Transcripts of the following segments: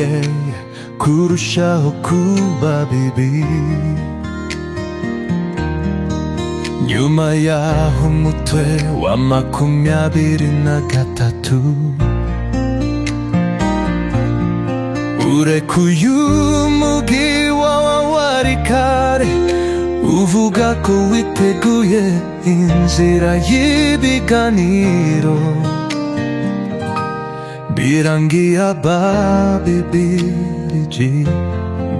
ubwenge kurushaho kuba bibi. Nyuma yaho umutwe wa 23 urekuye umugiwa wari kare, uvuga ko witeguye inzira y'ibiganiro. Birangiye babibiriji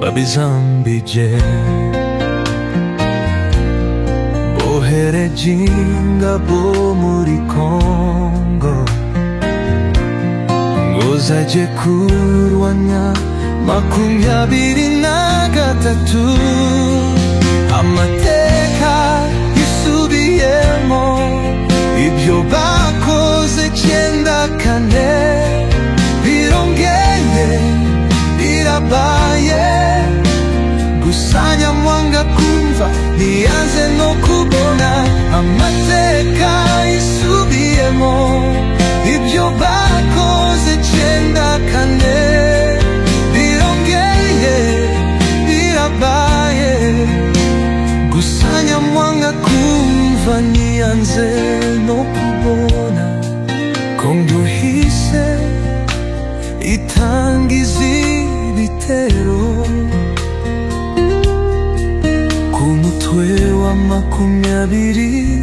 babizambije, bohereje ingabo muri Kongo ngo zaje kurwanya 23. Amateka yisubiyemo ibyo bakoze 94, birongeye birabaye. Gusanya mwanga kumva ntiyanze no kubona. Amateka yisubiyemo ibyo bakoze 94, birongeye birabaye. Gusanya mwanga kumva ntiyanze no kubona. Kongo ihise itangiza ibitero ku mutwe wa 23.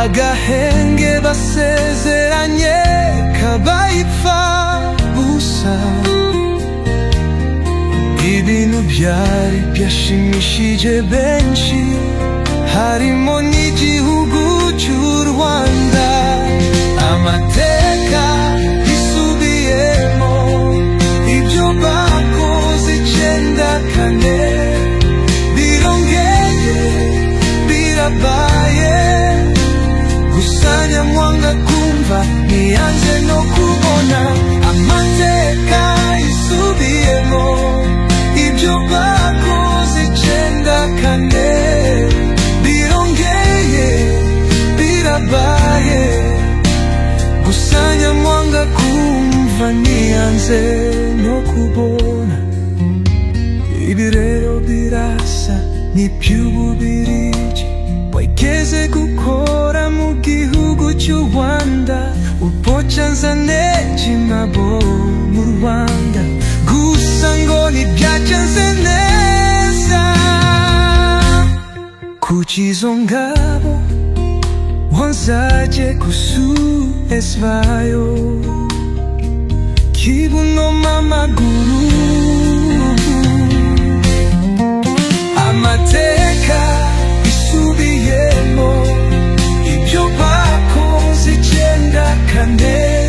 Agahenge basezeranye kabayipfa busa. Ibintu byari byashimishije benshi, harimo n'igihugu cy'u Rwanda. Amateka yisubiyemo ibyo bakoze 94, birongeye birabaye. Gusanya mwanga kumva ntiyanze no kubona. Amateka yisubiyemo ibyo bakoze 94, birongeye birabaye. Gusanya mwanga kumva ntiyanze no kubona. Ibi rero birasa n'iby'Ububirigi wigeze gukora mu gihugu cy'u Rwanda. Upocanza n'ekimabo mu Rwanda, gusa ngo ntibyagenze neza. Kuki izo ngabo wanzaje kusuesvayo kibuno mamaguru. Amateka isubiyemo ibyo bakoze 94.